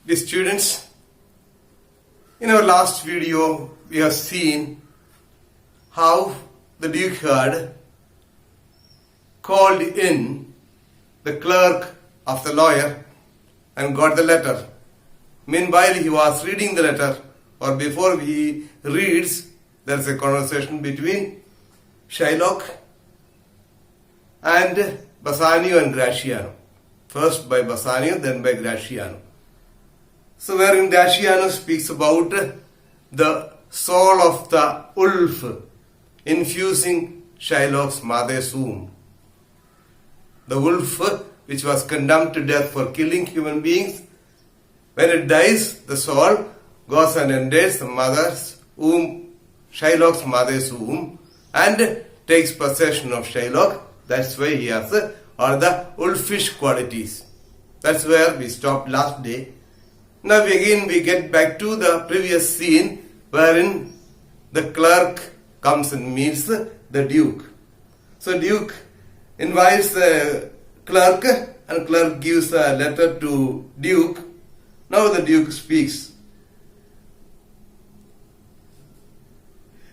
Dear students, in our last video we have seen how the Duke had called in the clerk of the lawyer and got the letter. Meanwhile he was reading the letter, or before he reads, there is a conversation between Shylock and Bassanio and Gratiano. First by Bassanio, then by Gratiano. So wherein Gratiano speaks about the soul of the wolf infusing Shylock's mother's womb. The wolf, which was condemned to death for killing human beings, when it dies, the soul goes and enters the mother's womb, Shylock's mother's womb, and takes possession of Shylock. That's why he has all the wolfish qualities. That's where we stopped last day. Now again we get back to the previous scene wherein the clerk comes and meets the Duke. So Duke invites the clerk and clerk gives a letter to Duke. Now the Duke speaks.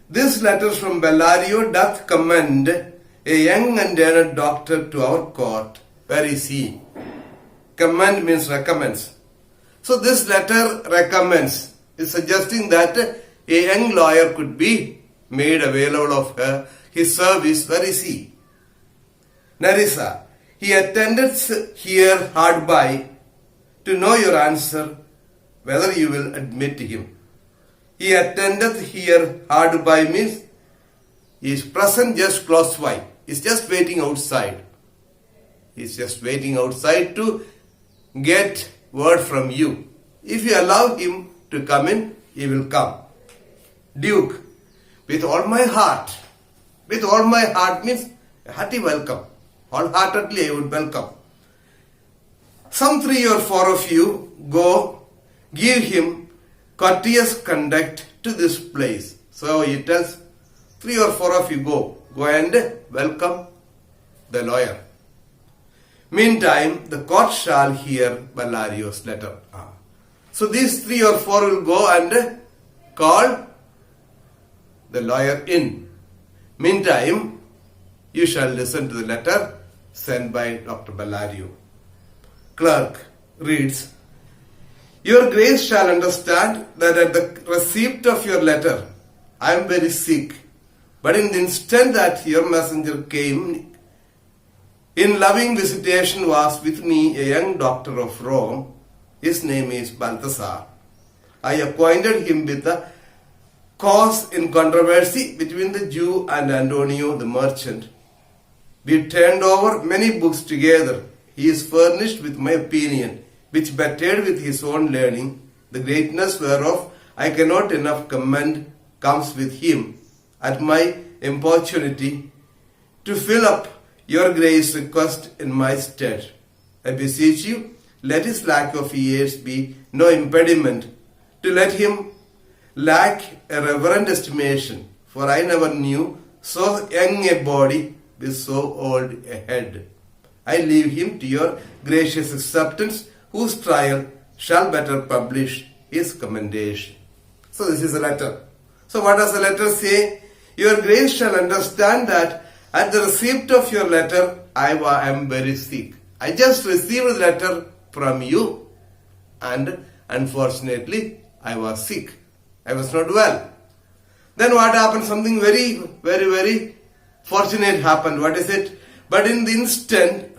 This letter from Bellario doth commend a young and learned doctor to our court. Where is he? Commend means recommends. So this letter recommends, is suggesting that a young lawyer could be made available of his service. Where is he? Nerissa. He attendeth here hard by to know your answer, whether you will admit him. He attendeth here hard by means he is present just close by. He is just waiting outside. He is just waiting outside to get word from you. If you allow him to come in, he will come. Duke, with all my heart. With all my heart means a hearty welcome. Wholeheartedly I would welcome. Some 3 or 4 of you go, give him courteous conduct to this place. So he tells 3 or 4 of you go and welcome the lawyer. Meantime, the court shall hear Bellario's letter. So these 3 or 4 will go and call the lawyer in. Meantime, you shall listen to the letter sent by Dr. Bellario. Clerk reads, Your Grace shall understand that at the receipt of your letter, I am very sick. But in the instant that your messenger came, in loving visitation was with me a young doctor of Rome. His name is Balthasar. I acquainted him with the cause in controversy between the Jew and Antonio the merchant. We turned over many books together. He is furnished with my opinion, which bettered with his own learning, the greatness whereof I cannot enough commend, comes with him at my importunity to fill up your grace request in my stead. I beseech you, let his lack of years be no impediment to let him lack a reverent estimation, for I never knew so young a body with so old a head. I leave him to your gracious acceptance, whose trial shall better publish his commendation. So this is a letter. So what does the letter say? Your Grace shall understand that at the receipt of your letter, I am very sick. I just received the letter from you, and unfortunately, I was sick. I was not well. Then what happened? Something very, very, very fortunate happened. What is it? But in the instant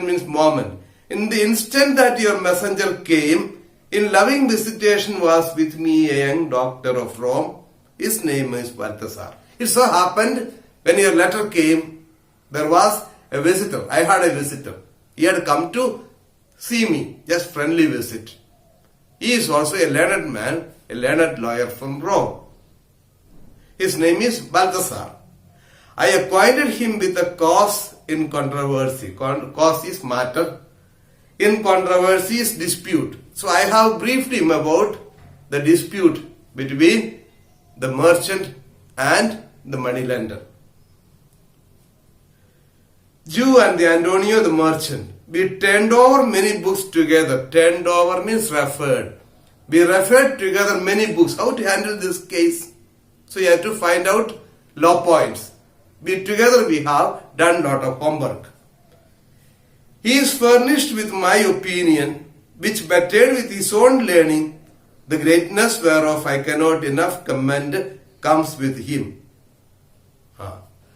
means moment. In the instant that your messenger came, in loving visitation was with me a young doctor of Rome. His name is Balthasar. It so happened when your letter came, there was a visitor. I had a visitor. He had come to see me, just friendly visit. He is also a learned man, a learned lawyer from Rome. His name is Balthasar. I acquainted him with the cause in controversy. Cause is matter. In controversy is dispute. So I have briefed him about the dispute between the merchant and the moneylender. Jew and the Antonio the merchant. we turned over many books together. Turned over means referred. We referred together many books. How to handle this case? So you have to find out law points. Together we have done lot of homework. He is furnished with my opinion, which bettered with his own learning, the greatness whereof I cannot enough commend comes with him.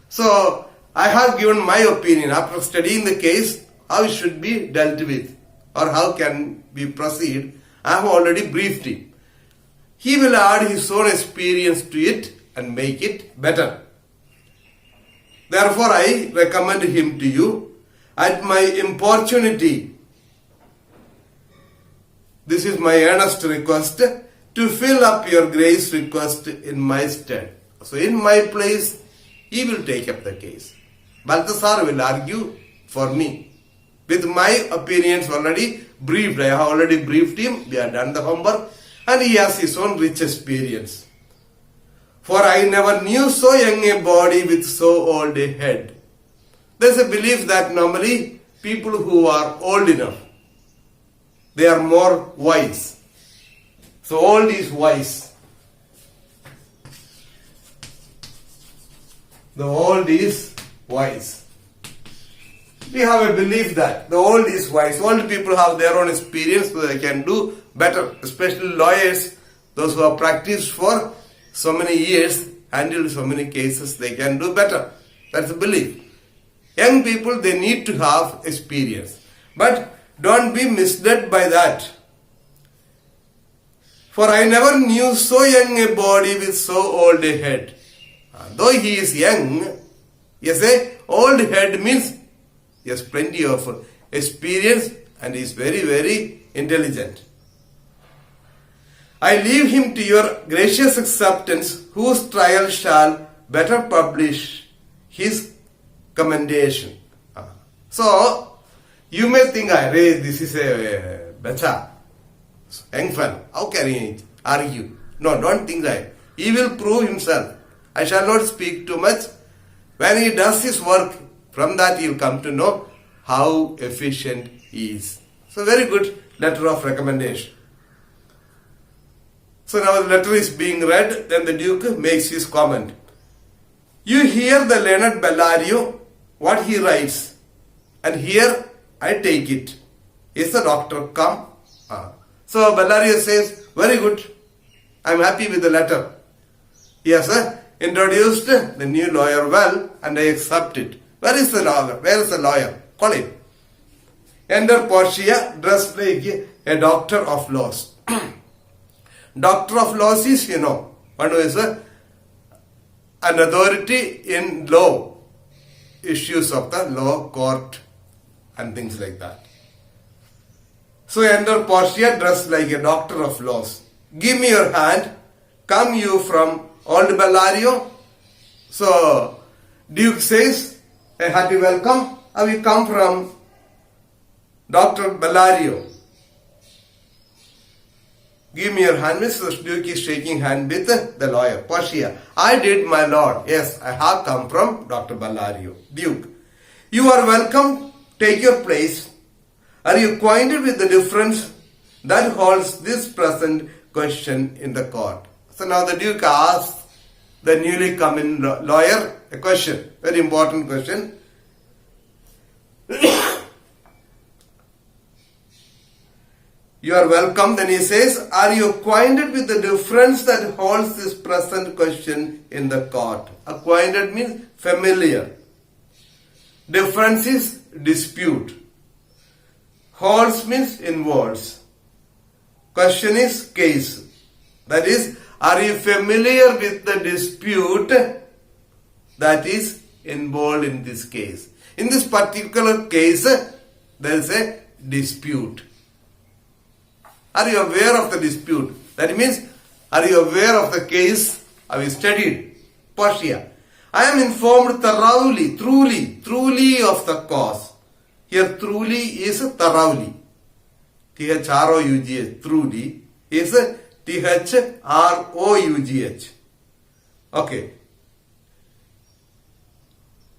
So I have given my opinion after studying the case, how it should be dealt with or how can we proceed. I have already briefed him. He will add his own experience to it and make it better. Therefore, I recommend him to you at my importunity. This is my earnest request to fill up your grace request in my stead. So in my place, he will take up the case. Balthasar will argue for me. With my opinions already briefed, I have already briefed him, we have done the homework, and he has his own rich experience. For I never knew so young a body with so old a head. There's a belief that normally people who are old enough, they are more wise. So old is wise. The old is wise. We have a belief that the old is wise. Old people have their own experience so they can do better. Especially lawyers, those who have practiced for so many years, handled so many cases, they can do better. That's a belief. Young people, they need to have experience. But don't be misled by that. For I never knew so young a body with so old a head. Though he is young, yes, a old head means he has plenty of experience and is very, very intelligent. I leave him to your gracious acceptance, whose trial shall better publish his commendation. So, you may think, this is a bacha, young fellow. How can he argue? No, don't think that. He will prove himself. I shall not speak too much. When he does his work, from that he will come to know how efficient he is. So very good letter of recommendation. So now the letter is being read, then the Duke makes his comment. You hear the learned Bellario, what he writes, and here I take it. Is the doctor come? So Bellario says, very good, I am happy with the letter. Yes, sir. Introduced the new lawyer well and I accept it. Where is the lawyer? Where is the lawyer? Call him. Enter Portia dressed like a doctor of laws. Doctor of laws is, one who is an authority in law, issues of the law court and things like that. So enter Portia dressed like a doctor of laws. Give me your hand. Come you from Old Bellario? So Duke says, a hearty welcome. We come from Dr. Bellario. Give me your hand. Mr. Duke is shaking hand with the lawyer. Portia, I did, my lord. Yes, I have come from Dr. Bellario. Duke, you are welcome. Take your place. Are you acquainted with the difference that holds this present question in the court? So now the Duke asks the newly come in lawyer a question, very important question. You are welcome. Then he says, are you acquainted with the difference that holds this present question in the court? Acquainted means familiar. Difference is dispute. Holds means involves. Question is case. That is, are you familiar with the dispute that is involved in this case? In this particular case, there is a dispute. Are you aware of the dispute? That means, are you aware of the case? Have you studied? Portia, I am informed thoroughly, truly of the cause. Here, truly is thoroughly. T-H-R-O-U-G-H, truly is T-H-R-O-U-G-H. Okay.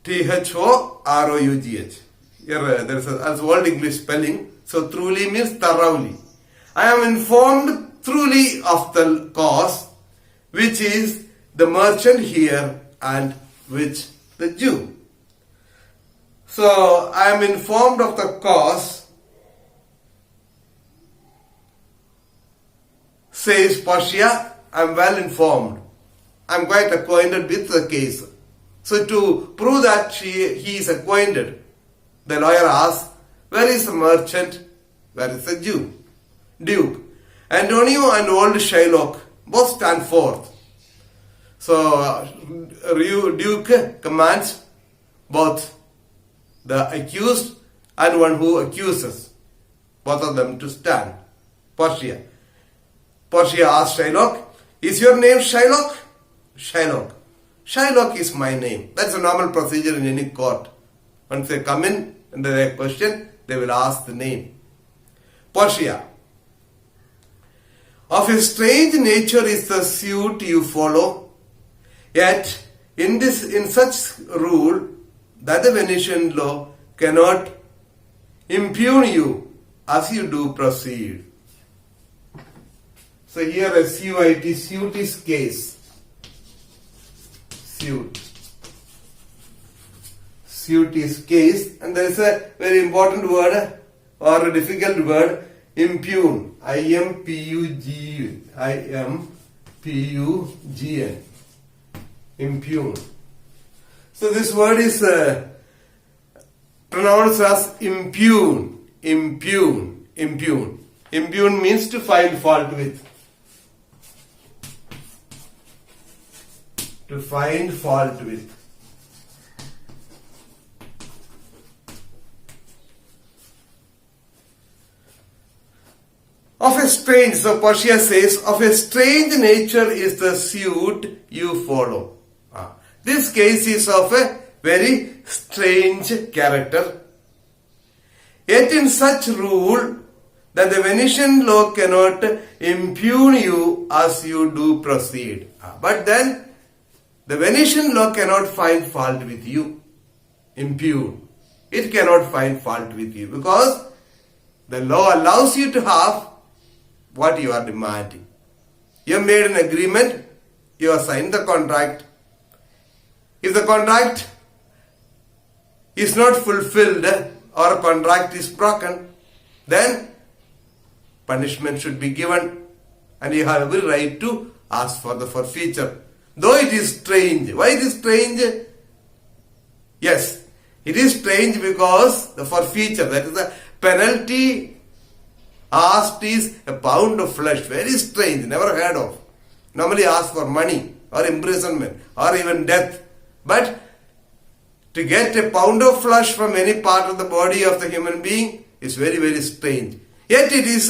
T-H-O-R-O-U-G-H. Here there is as old English spelling. So truly means thoroughly. I am informed truly of the cause, which is the merchant here and which the Jew. So I am informed of the cause, says Portia. I am well informed. I am quite acquainted with the case. So to prove that he is acquainted, the lawyer asks, where is the merchant? Where is the Jew? Duke. Antonio and old Shylock both stand forth. So Duke commands both the accused and one who accuses, both of them to stand. Portia asks Shylock, is your name Shylock? Shylock. Shylock is my name. That's a normal procedure in any court. Once they come in and they question, they will ask the name. Portia. Of a strange nature is the suit you follow, yet in such rule that the Venetian law cannot impugn you as you do proceed. So here a suit is case. Suit is case, and there is a very important word or a difficult word, impugn. I-M-P-U-G-N. Impugn. So this word is pronounced as impugn. Impugn means to find fault with. To find fault with. Of a strange, so Portia says, of a strange nature is the suit you follow. This case is of a very strange character. Yet in such rule that the Venetian law cannot impugn you as you do proceed. But then the Venetian law cannot find fault with you. Impugn. It cannot find fault with you because the law allows you to have what you are demanding. You have made an agreement, you have signed the contract. If the contract is not fulfilled or a contract is broken, then punishment should be given and you have every right to ask for the forfeiture. Though it is strange. Why it is strange? Yes, it is strange because the forfeiture, that is the penalty asked is a pound of flesh. Very strange, never heard of. Normally ask for money or imprisonment or even death. But to get a pound of flesh from any part of the body of the human being is very, very strange. Yet it is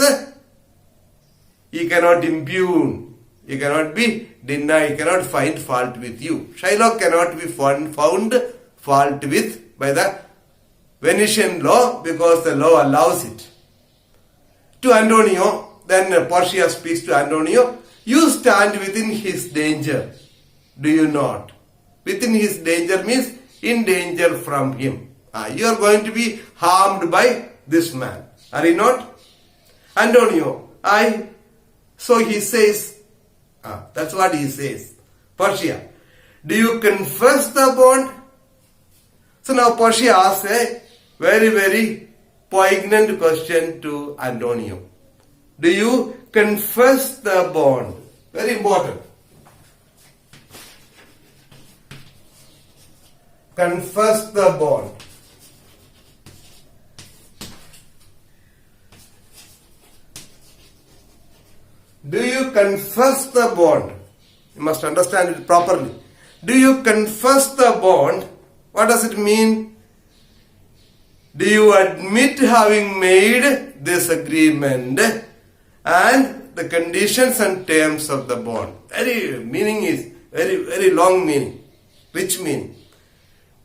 you cannot impugn. You cannot be denied. You cannot find fault with you. Shylock cannot be found fault with by the Venetian law because the law allows it. To Antonio, then Portia speaks to Antonio, you stand within his danger, do you not? Within his danger means in danger from him. You are going to be harmed by this man, are you not? Antonio, so he says, that's what he says. Portia, do you confess the bond? So now Portia asks a very, very poignant question to Antonio. Do you confess the bond? Very important. Confess the bond. Do you confess the bond? You must understand it properly. Do you confess the bond? What does it mean? Do you admit having made this agreement and the conditions and terms of the bond? Meaning is very long meaning, rich meaning.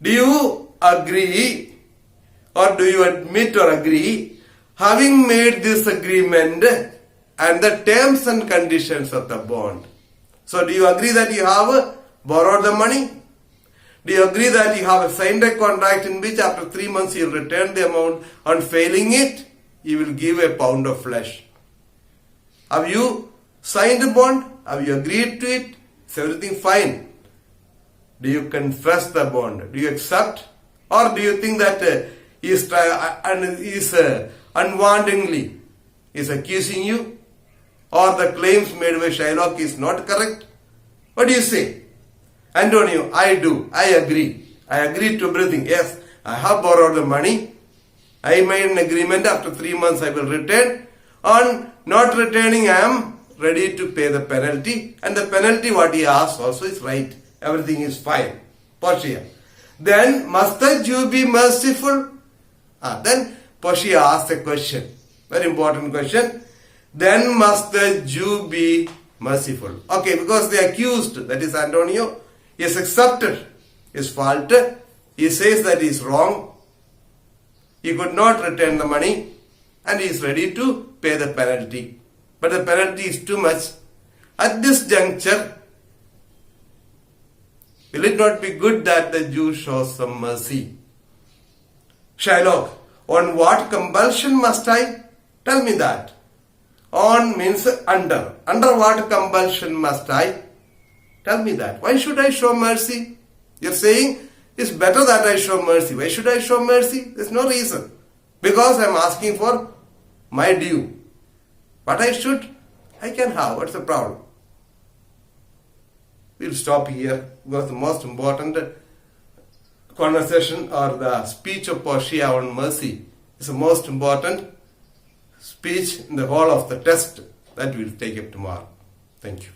Do you agree or do you admit or agree having made this agreement and the terms and conditions of the bond? So do you agree that you have borrowed the money? Do you agree that you have signed a contract in which after 3 months you will return the amount, and failing it, you will give a pound of flesh? Have you signed a bond? Have you agreed to it? Is everything fine? Do you confess the bond? Do you accept? Or do you think that he is unwantingly is accusing you? Or the claims made by Shylock is not correct? What do you say? Antonio, I do. I agree. I agree to everything. Yes, I have borrowed the money. I made an agreement after 3 months I will return. On not returning, I am ready to pay the penalty. And the penalty what he asked also is right. Everything is fine. Portia. Then must the Jew be merciful? Then Portia asked a question. Very important question. Then must the Jew be merciful? Okay, because the accused, that is Antonio, he has accepted his fault. He says that he is wrong. He could not return the money and he is ready to pay the penalty. But the penalty is too much. At this juncture, will it not be good that the Jew shows some mercy? Shylock, on what compulsion must I? Tell me that. On means under. Under what compulsion must I? Tell me that. Why should I show mercy? You're saying it's better that I show mercy. Why should I show mercy? There's no reason. Because I'm asking for my due. What I should, I can have. What's the problem? We'll stop here because the most important conversation or the speech of Portia on mercy is the most important speech in the whole of the test that we'll take up tomorrow. Thank you.